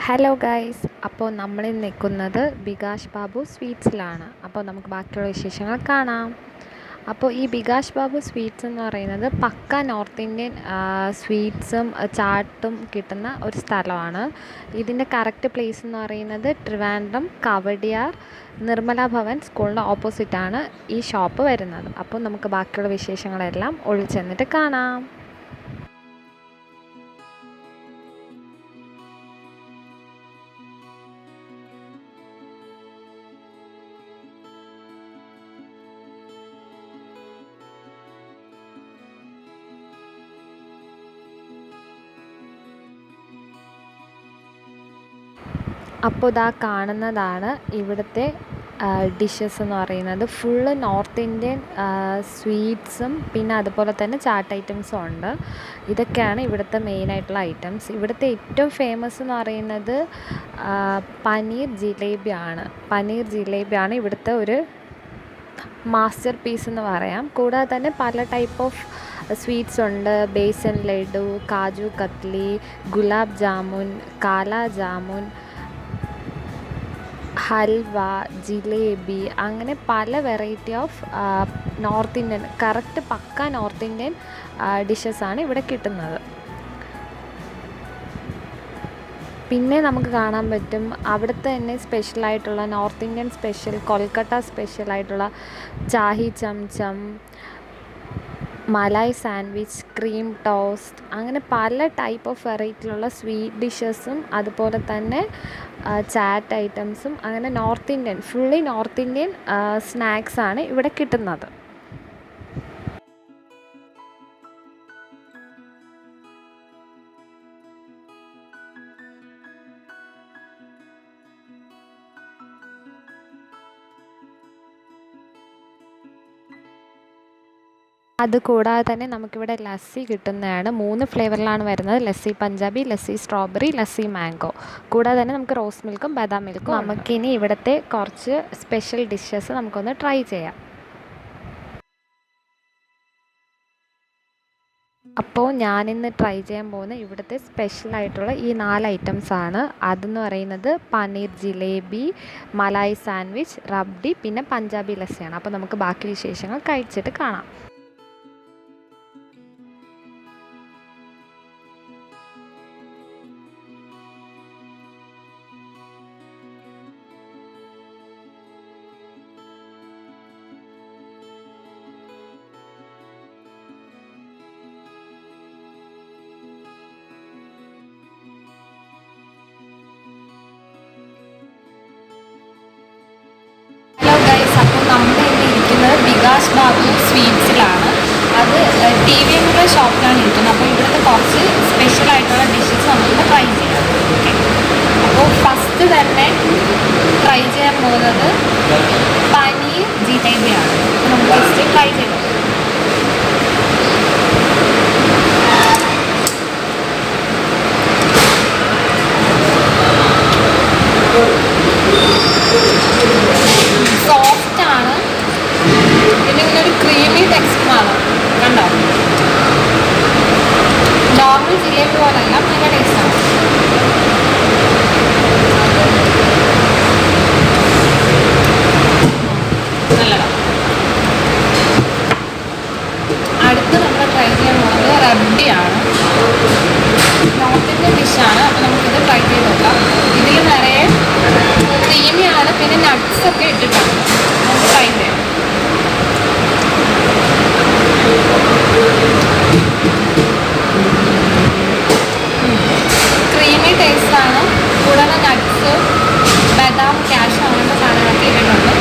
Hello guys, അപ്പോൾ നമ്മളിൽ നിൽക്കുന്നത് ബികാഷ് ബാബു സ്വീറ്റ്സിലാണ്. അപ്പോൾ നമുക്ക് ബാക്കിയുള്ള വിശേഷങ്ങൾ കാണാം. അപ്പോൾ ഈ ബികാഷ് ബാബു സ്വീറ്റ്സ് എന്ന് പറയുന്നത് പക്ക നോർത്ത് ഇന്ത്യൻ സ്വീറ്റ്സും ചാട്ടും കിട്ടുന്ന ഒരു സ്ഥലമാണ്. ഇതിൻ്റെ കറക്റ്റ് പ്ലേസ് എന്ന് പറയുന്നത് ട്രിവാൻഡ്രം കവടിയാർ നിർമ്മല ഭവൻ സ്കൂളിൻ്റെ ഓപ്പോസിറ്റാണ് ഈ ഷോപ്പ് വരുന്നത്. അപ്പോൾ നമുക്ക് ബാക്കിയുള്ള വിശേഷങ്ങളെല്ലാം ഉള്ളിൽ ചെന്നിട്ട് കാണാം. അപ്പോൾ ഇതാ കാണുന്നതാണ് ഇവിടുത്തെ ഡിഷസ് എന്ന് പറയുന്നത്. ഫുള്ള് നോർത്ത് ഇന്ത്യൻ സ്വീറ്റ്സും പിന്നെ അതുപോലെ തന്നെ ചാട്ട് ഐറ്റംസും ഉണ്ട്. ഇതൊക്കെയാണ് ഇവിടുത്തെ മെയിനായിട്ടുള്ള ഐറ്റംസ്. ഇവിടുത്തെ ഏറ്റവും ഫേമസ് എന്ന് പറയുന്നത് പനീർ ജിലേബിയാണ് ഇവിടുത്തെ ഒരു മാസ്റ്റർ പീസ് എന്ന് പറയാം. കൂടാതെ തന്നെ പല ടൈപ്പ് ഓഫ് സ്വീറ്റ്സ് ഉണ്ട്. ബേസൻ ലഡു, കാജു കത്ലി, ഗുലാബ് ജാമുൻ, കാല ജാമുൻ, ഹൽവ, ജിലേബി, അങ്ങനെ പല variety of North Indian correct pakka North Indian ഡിഷസാണ് ഇവിടെ കിട്ടുന്നത്. പിന്നെ നമുക്ക് കാണാൻ പറ്റും അവിടുത്തെ തന്നെ സ്പെഷ്യലായിട്ടുള്ള നോർത്ത് ഇന്ത്യൻ സ്പെഷ്യൽ കൊൽക്കത്ത സ്പെഷ്യലായിട്ടുള്ള ചാഹി chamcham, malai sandwich, cream toast, അങ്ങനെ പല ടൈപ്പ് ഓഫ് വെറൈറ്റിയിലുള്ള സ്വീറ്റ് ഡിഷസും അതുപോലെ തന്നെ ചാറ്റ് ഐറ്റംസും, അങ്ങനെ ഫുള്ളി നോർത്ത് ഇന്ത്യൻ സ്നാക്സാണ് ഇവിടെ കിട്ടുന്നത്. അതുകൂടാതെ തന്നെ നമുക്കിവിടെ ലസ്സി കിട്ടുന്നതാണ്. 3 ഫ്ലേവറിലാണ് വരുന്നത്. Lassi Punjabi, lassi strawberry, lassi mango. കൂടാതെ തന്നെ നമുക്ക് റോസ് മിൽക്കും ബദാം മിൽക്കും. നമുക്കിനി ഇവിടുത്തെ കുറച്ച് സ്പെഷ്യൽ ഡിഷസ് നമുക്കൊന്ന് ട്രൈ ചെയ്യാം. അപ്പോൾ ഞാനിന്ന് ട്രൈ ചെയ്യാൻ പോകുന്ന ഇവിടുത്തെ സ്പെഷ്യലായിട്ടുള്ള ഈ 4 ഐറ്റംസാണ്. അതെന്ന് പറയുന്നത് പനീർ ജിലേബി, മലായ് സാൻഡ്വിച്ച്, റബ്ഡി, പിന്നെ പഞ്ചാബി ലസ്സിയാണ്. അപ്പോൾ നമുക്ക് ബാക്കി വിശേഷങ്ങൾ കഴിച്ചിട്ട് കാണാം. അപ്പോൾ നമ്മൾ ഇവിടെ ഇരിക്കുന്നത് ബികാഷ് ബാബു സ്വീറ്റ്സിലാണ്. അത് TVMയുടെ ഷോപ്പിലാണ് ഇരിക്കുന്നത്. അപ്പോൾ ഇവിടുത്തെ കുറച്ച് സ്പെഷ്യലായിട്ടുള്ള ഡിഷസ് നമുക്കിവിടെ ട്രൈ ചെയ്യാം. ഓക്കെ, അപ്പോൾ ഫസ്റ്റ് തന്നെ ട്രൈ ചെയ്യാൻ പോകുന്നത് പനീർ ജിലേബിയാണ്. അപ്പോൾ നമുക്ക് ജസ്റ്റ് ട്രൈ ചെയ്തു. സോഫ്റ്റാണ്, പിന്നെ ഇങ്ങനെ ഒരു ക്രീമി ടെക്സ്ചറാണ്. കണ്ടോ, നോർമൽ ജിലേബി പോലല്ല, നല്ല ടേസ്റ്റാണ്. നല്ലതാണ്. അടുത്ത് നമ്മൾ ട്രൈ ചെയ്യാൻ പോകുന്നത് റബ്ഡിയാണ്. നോർത്ത് ഇന്ത്യൻ ഡിഷാണ്. അപ്പോൾ നമുക്കിത് ട്രൈ ചെയ്ത് നോക്കാം. ഇതിൽ നിറയെ ക്രീമിയാണ്, പിന്നെ നട്ട്സൊക്കെ ഇട്ടിട്ടാണ്. നമുക്ക് ട്രൈ ചെയ്യാം. ക്രീമി ടേസ്റ്റാണ്. കൂടാതെ നട്ട്സ്, ബദാം, ക്യാഷ് അങ്ങനത്തെ സാധനങ്ങളൊക്കെ ഇട്ടിട്ടുണ്ട്.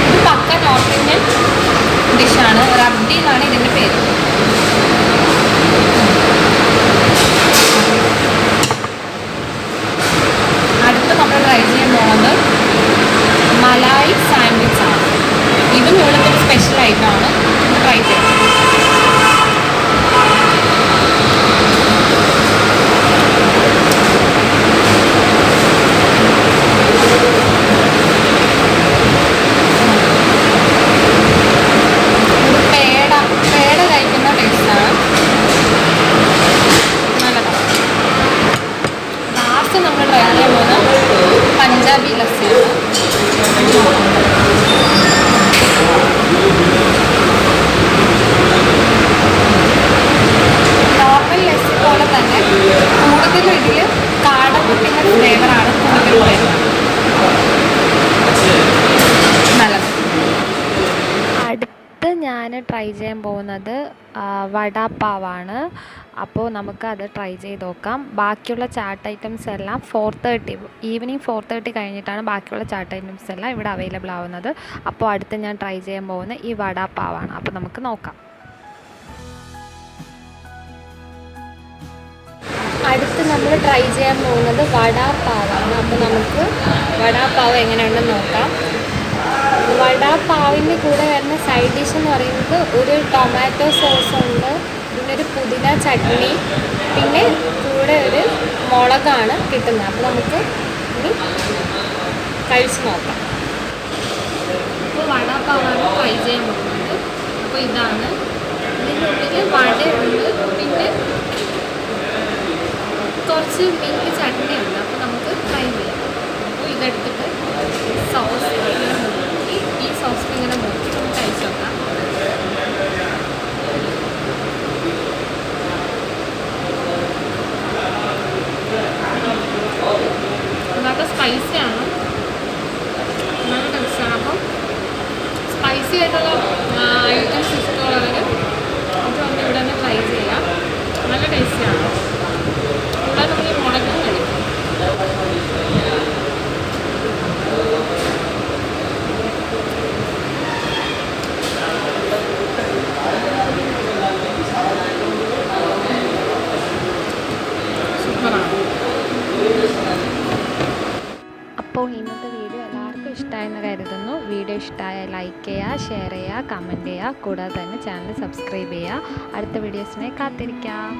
ഇത് പക്ക നോർത്ത് ഇന്ത്യൻ ഡിഷാണ്. റബ്ഡി എന്നാണ് ഇതിൻ്റെ പേര്. അടുത്ത് നമ്മൾ ട്രൈ ചെയ്യാൻ പോകുന്നത് മലായ് സാൻഡ്വിച്ച് ആണ്. ഇതും ഇവിടുത്തെ സ്പെഷ്യൽ ഐറ്റമാണ്. ട്രൈ ചെയ്യാം. പേട കഴിക്കുന്ന ടേസ്റ്റാണ്. നല്ലതാണ്. ലാസ്റ്റ് നമ്മൾ ട്രൈ ചെയ്യാൻ പോകുന്നത് പഞ്ചാബി ലസ്സിയാണ്. നോർമൽ ലസ്സി പോലെ തന്നെ കൂടുതലും ഇതിൽ കാടമുട്ടിൻ്റെ ഫ്ലേവറാണ് കൂടുതൽ വരുന്നത്. നല്ലത്. അടുത്ത് ഞാൻ ട്രൈ ചെയ്യാൻ പോകുന്നത് വടാപ്പാവാണ്. അപ്പോൾ നമുക്കത് ട്രൈ ചെയ്ത് നോക്കാം. ബാക്കിയുള്ള ചാട്ട് ഐറ്റംസ് എല്ലാം 4:30 ഈവനിങ് 4:30 കഴിഞ്ഞിട്ടാണ് ബാക്കിയുള്ള ചാട്ട് ഐറ്റംസ് എല്ലാം ഇവിടെ അവൈലബിൾ ആവുന്നത്. അപ്പോൾ അടുത്ത് ഞാൻ ട്രൈ ചെയ്യാൻ പോകുന്നത് ഈ വടാപ്പാവാണ്. അപ്പോൾ നമുക്ക് നോക്കാം. അടുത്ത് നമ്മൾ ട്രൈ ചെയ്യാൻ പോകുന്നത് വടാപ്പാവാണ്. അപ്പോൾ നമുക്ക് വടാപ്പാവ് എങ്ങനെയുണ്ടെന്ന് നോക്കാം. വടാപ്പാവിൻ്റെ കൂടെ വരുന്ന സൈഡ് ഡിഷ് എന്ന് പറയുന്നത് ഒരു ടൊമാറ്റോ സോസ് ഉണ്ട്, പിന്നെ ഒരു പുതിന ചട്നി, പിന്നെ കൂടെ ഒരു മുളകാണ് കിട്ടുന്നത്. അപ്പോൾ നമുക്ക് ഇനി കഴിച്ച് നോക്കാം. അപ്പോൾ വടാപ്പാവാണ് ട്രൈ ചെയ്യാൻ പോകുന്നത്. അപ്പോൾ ഇതാണ്, ഇതിൻ്റെ ഉള്ളിൽ വടയുണ്ട്, പിന്നെ കുറച്ച് മിൽക്ക് ചട്നി ഉണ്ട്. അപ്പോൾ നമുക്ക് ട്രൈ ചെയ്യാം. അപ്പോൾ ഇതെടുത്തിട്ട് സോസ് ഇങ്ങനെ മുക്കി, ഈ സോസിൽ ഇങ്ങനെ മുക്കി നമുക്ക് കഴിച്ച് നോക്കാം. അതൊക്കെ സ്പൈസിയാണ്, നല്ല ടേസ്റ്റാണ്. അപ്പം സ്പൈസി ആയിട്ടുള്ള ഐറ്റംസ് ഇഷ്ടമുള്ളവർ അത് വന്ന് ഇവിടെ നിന്ന് ട്രൈ ചെയ്യാം. നല്ല ടേസ്റ്റിയാണ്. ഇവിടെ നമ്മൾ ഈ മുളകും കഴിക്കും. അപ്പോൾ ഇന്നത്തെ വീഡിയോ എല്ലാവർക്കും ഇഷ്ടമായെന്ന് കരുതുന്നു. വീഡിയോ ഇഷ്ടമായ ലൈക്ക് ചെയ്യുക, ഷെയർ ചെയ്യുക, കമൻറ്റ് ചെയ്യുക. കൂടാതെ തന്നെ ചാനൽ സബ്സ്ക്രൈബ് ചെയ്യുക. അടുത്ത വീഡിയോസിനെ കാത്തിരിക്കാം.